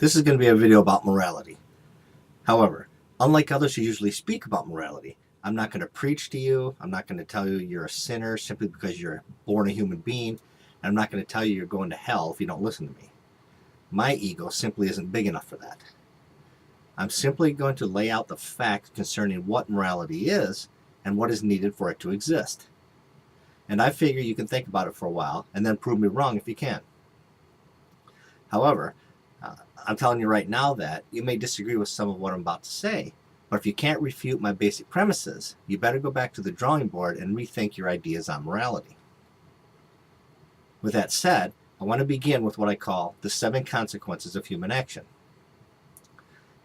This is going to be a video about morality. However, unlike others who usually speak about morality, I'm not going to preach to you. I'm not going to tell you you're a sinner simply because you're born a human being. And I'm not going to tell you you're going to hell if you don't listen to me. My ego simply isn't big enough for that. I'm simply going to lay out the facts concerning what morality is and what is needed for it to exist. And I figure you can think about it for a while and then prove me wrong if you can. However, I'm telling you right now that you may disagree with some of what I'm about to say, but if you can't refute my basic premises, you better go back to the drawing board and rethink your ideas on morality. With that said, I want to begin with what I call the 7 consequences of human action.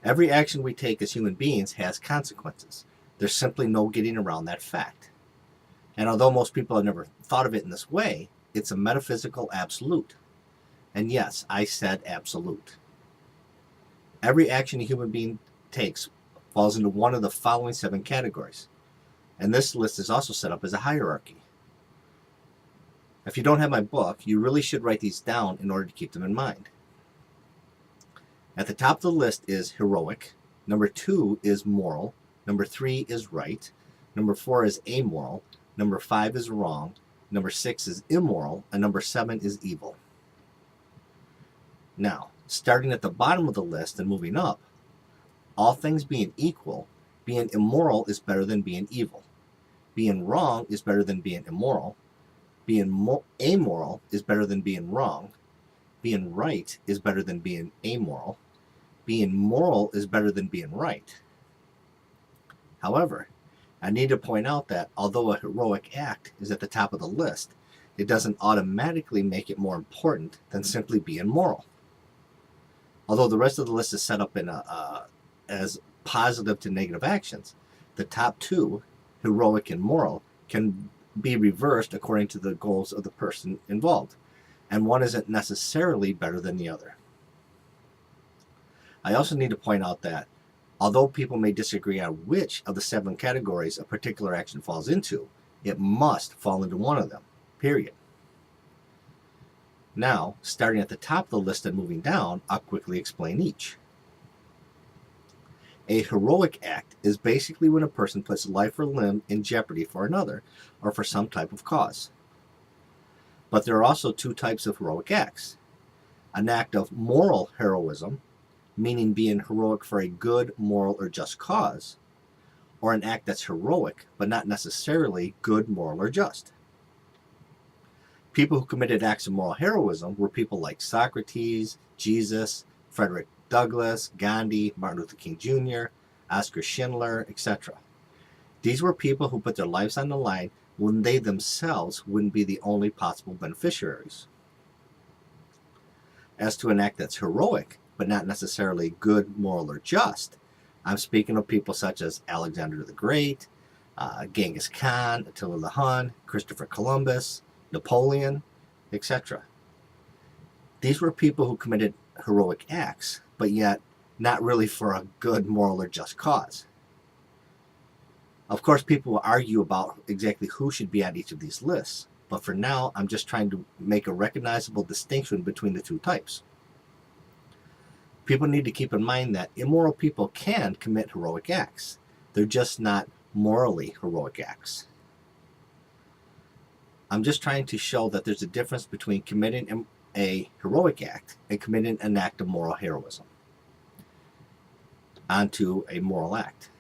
Every action we take as human beings has consequences. There's simply no getting around that fact. And although most people have never thought of it in this way, it's a metaphysical absolute. And yes, I said absolute. Every action a human being takes falls into one of the following 7 categories. And this list is also set up as a hierarchy. If you don't have my book, you really should write these down in order to keep them in mind. At the top of the list is heroic. Number 2 is moral. Number 3 is right. Number 4 is amoral. Number 5 is wrong. Number 6 is immoral. And number 7 is evil. Now, starting at the bottom of the list and moving up, all things being equal, being immoral is better than being evil. Being wrong is better than being immoral. Being amoral is better than being wrong. Being right is better than being amoral. Being moral is better than being right. However, I need to point out that although a heroic act is at the top of the list, it doesn't automatically make it more important than simply being moral. Although the rest of the list is set up in as positive to negative actions, the top 2, heroic and moral, can be reversed according to the goals of the person involved, and one isn't necessarily better than the other. I also need to point out that although people may disagree on which of the 7 categories a particular action falls into, it must fall into one of them, period. Now, starting at the top of the list and moving down, I'll quickly explain each. A heroic act is basically when a person puts life or limb in jeopardy for another or for some type of cause. But there are also 2 types of heroic acts. An act of moral heroism, meaning being heroic for a good, moral, or just cause, or an act that's heroic but not necessarily good, moral, or just. People who committed acts of moral heroism were people like Socrates, Jesus, Frederick Douglass, Gandhi, Martin Luther King Jr., Oskar Schindler, etc. These were people who put their lives on the line when they themselves wouldn't be the only possible beneficiaries. As to an act that's heroic, but not necessarily good, moral, or just, I'm speaking of people such as Alexander the Great, Genghis Khan, Attila the Hun, Christopher Columbus, Napoleon, etc. These were people who committed heroic acts, but yet not really for a good, moral, or just cause. Of course, people will argue about exactly who should be on each of these lists, but for now, I'm just trying to make a recognizable distinction between the 2 types. People need to keep in mind that immoral people can commit heroic acts. They're just not morally heroic acts. I'm just trying to show that there's a difference between committing a heroic act and committing an act of moral heroism onto a moral act.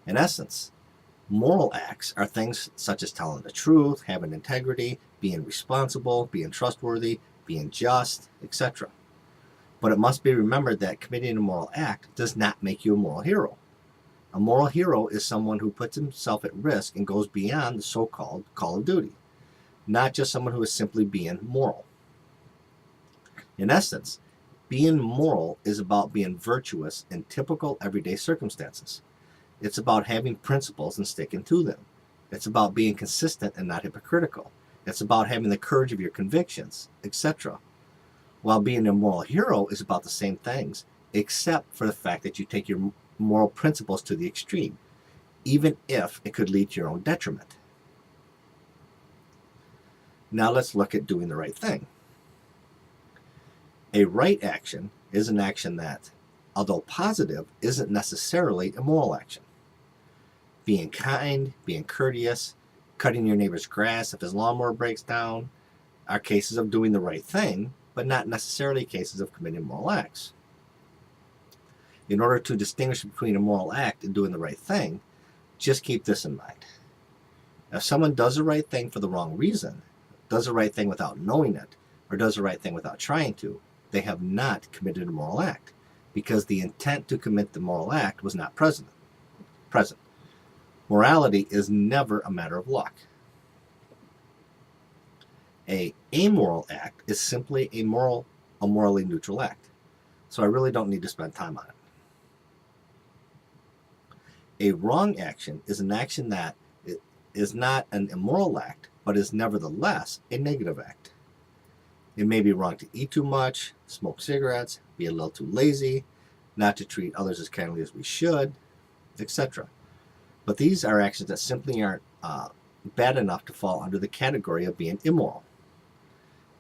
In essence, moral acts are things such as telling the truth, having integrity, being responsible, being trustworthy, being just, etc. But it must be remembered that committing a moral act does not make you a moral hero. A moral hero is someone who puts himself at risk and goes beyond the so-called call of duty, not just someone who is simply being moral. In essence, being moral is about being virtuous in typical everyday circumstances. It's about having principles and sticking to them. It's about being consistent and not hypocritical. It's about having the courage of your convictions, etc. While being a moral hero is about the same things, except for the fact that you take your moral principles to the extreme, even if it could lead to your own detriment. Now let's look at doing the right thing. A right action is an action that, although positive, isn't necessarily a moral action. Being kind, being courteous, cutting your neighbor's grass if his lawnmower breaks down are cases of doing the right thing, but not necessarily cases of committing moral acts. In order to distinguish between a moral act and doing the right thing, just keep this in mind. If someone does the right thing for the wrong reason, does the right thing without knowing it, or does the right thing without trying to, they have not committed a moral act, because the intent to commit the moral act was not present. Morality is never a matter of luck. A amoral act is simply a morally neutral act, so I really don't need to spend time on it. A wrong action is an action that is not an immoral act, but is nevertheless a negative act. It may be wrong to eat too much, smoke cigarettes, be a little too lazy, not to treat others as kindly as we should, etc. But these are actions that simply aren't bad enough to fall under the category of being immoral.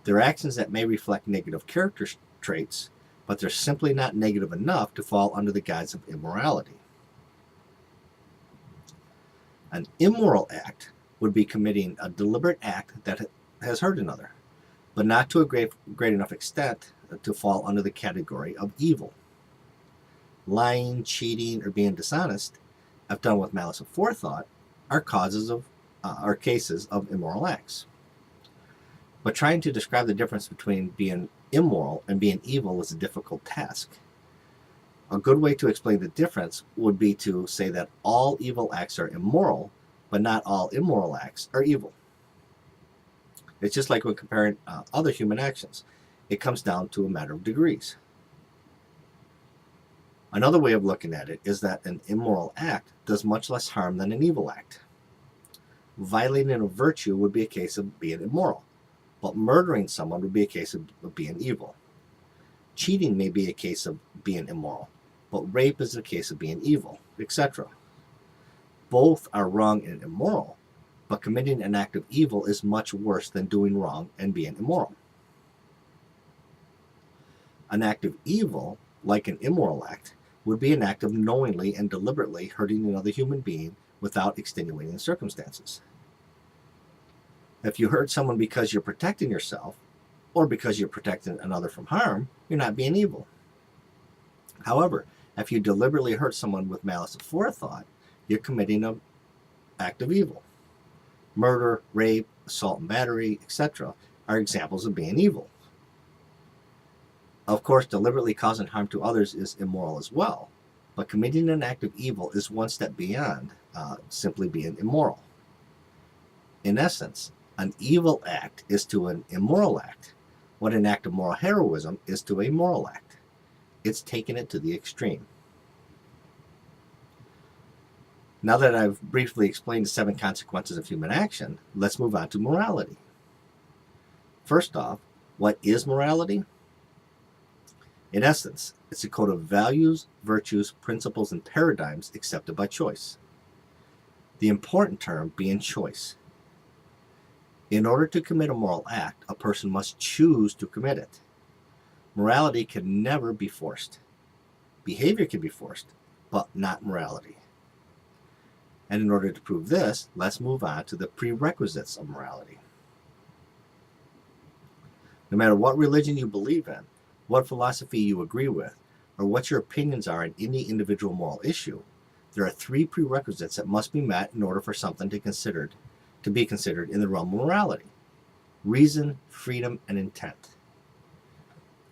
They're actions that may reflect negative character traits, but they're simply not negative enough to fall under the guise of immorality. An immoral act would be committing a deliberate act that has hurt another, but not to a great enough extent to fall under the category of evil. Lying, cheating, or being dishonest, if done with malice aforethought, are cases of immoral acts. But trying to describe the difference between being immoral and being evil is a difficult task. A good way to explain the difference would be to say that all evil acts are immoral, but not all immoral acts are evil. It's just like when comparing other human actions. It comes down to a matter of degrees. Another way of looking at it is that an immoral act does much less harm than an evil act. Violating a virtue would be a case of being immoral, but murdering someone would be a case of being evil. Cheating may be a case of being immoral, but rape is a case of being evil, etc. Both are wrong and immoral, but committing an act of evil is much worse than doing wrong and being immoral. An act of evil, like an immoral act, would be an act of knowingly and deliberately hurting another human being without extenuating circumstances. If you hurt someone because you're protecting yourself, or because you're protecting another from harm, you're not being evil. However, if you deliberately hurt someone with malice aforethought, you're committing an act of evil. Murder, rape, assault and battery, etc. are examples of being evil. Of course, deliberately causing harm to others is immoral as well, but committing an act of evil is one step beyond simply being immoral. In essence, an evil act is to an immoral act what an act of moral heroism is to a moral act. It's taken it to the extreme. Now that I've briefly explained the 7 consequences of human action, let's move on to morality. First off, what is morality? In essence, it's a code of values, virtues, principles, and paradigms accepted by choice. The important term being choice. In order to commit a moral act, a person must choose to commit it. Morality can never be forced. Behavior can be forced, but not morality. And in order to prove this, let's move on to the prerequisites of morality. No matter what religion you believe in, what philosophy you agree with, or what your opinions are on any individual moral issue, there are 3 prerequisites that must be met in order for something to be considered in the realm of morality: reason, freedom, and intent.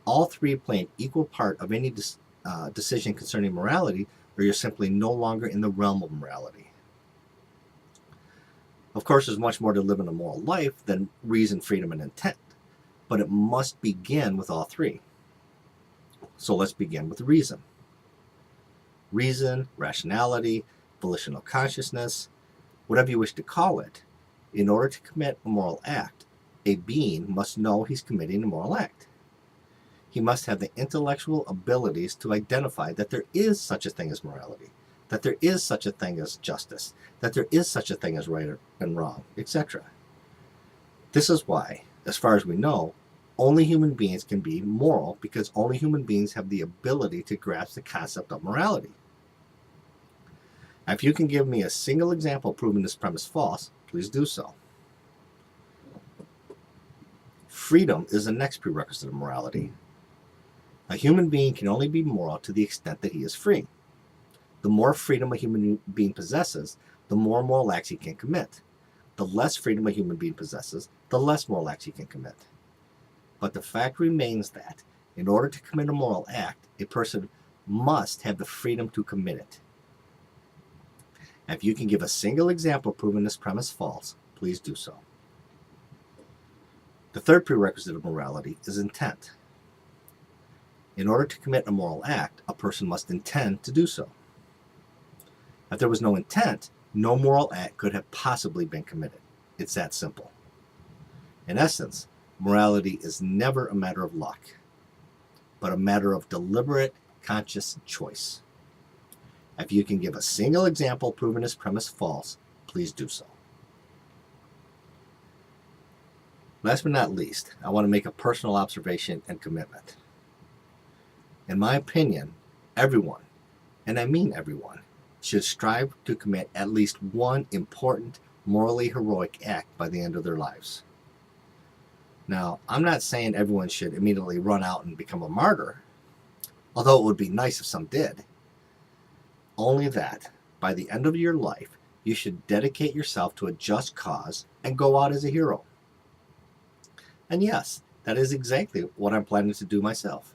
All 3 play an equal part of any decision concerning morality, or you're simply no longer in the realm of morality. Of course, there's much more to living a moral life than reason, freedom, and intent, but it must begin with all 3. So let's begin with reason. Reason, rationality, volitional consciousness, whatever you wish to call it, in order to commit a moral act, a being must know he's committing a moral act. He must have the intellectual abilities to identify that there is such a thing as morality, that there is such a thing as justice, that there is such a thing as right and wrong, etc. This is why, as far as we know, Only human beings can be moral because only human beings have the ability to grasp the concept of morality. Now, if you can give me a single example proving this premise false, please do so. Freedom is the next prerequisite of morality. A human being can only be moral to the extent that he is free. The more freedom a human being possesses, the more moral acts he can commit. The less freedom a human being possesses, the less moral acts he can commit. But the fact remains that, in order to commit a moral act, a person must have the freedom to commit it. If you can give a single example proving this premise false, please do so. The third prerequisite of morality is intent. In order to commit a moral act, a person must intend to do so. If there was no intent, no moral act could have possibly been committed. It's that simple. In essence, morality is never a matter of luck, but a matter of deliberate, conscious choice. If you can give a single example proving this premise false, please do so. Last but not least, I want to make a personal observation and commitment. In my opinion, everyone, and I mean everyone, should strive to commit at least one important, morally heroic act by the end of their lives. Now, I'm not saying everyone should immediately run out and become a martyr, although it would be nice if some did. Only that, by the end of your life, you should dedicate yourself to a just cause and go out as a hero. And yes, that is exactly what I'm planning to do myself.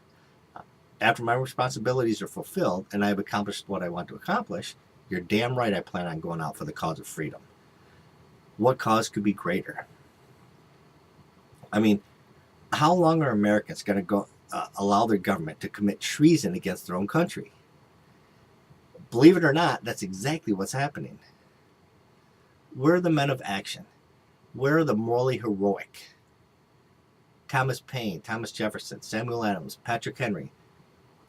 After my responsibilities are fulfilled and I have accomplished what I want to accomplish, you're damn right I plan on going out for the cause of freedom. What cause could be greater? I mean, how long are Americans going to allow their government to commit treason against their own country? Believe it or not, that's exactly what's happening. Where are the men of action? Where are the morally heroic? Thomas Paine, Thomas Jefferson, Samuel Adams, Patrick Henry,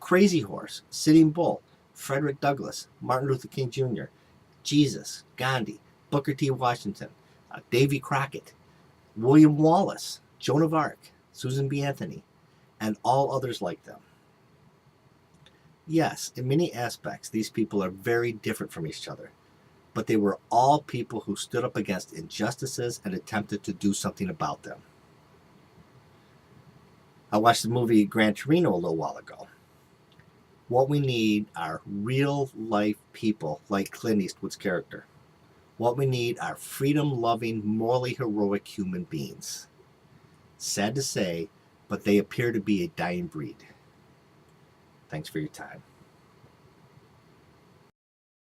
Crazy Horse, Sitting Bull, Frederick Douglass, Martin Luther King Jr., Jesus, Gandhi, Booker T. Washington, Davy Crockett, William Wallace, Joan of Arc, Susan B. Anthony, and all others like them. Yes, in many aspects, these people are very different from each other, but they were all people who stood up against injustices and attempted to do something about them. I watched the movie Gran Torino a little while ago. What we need are real-life people like Clint Eastwood's character. What we need are freedom-loving, morally heroic human beings. Sad to say, but they appear to be a dying breed. Thanks for your time.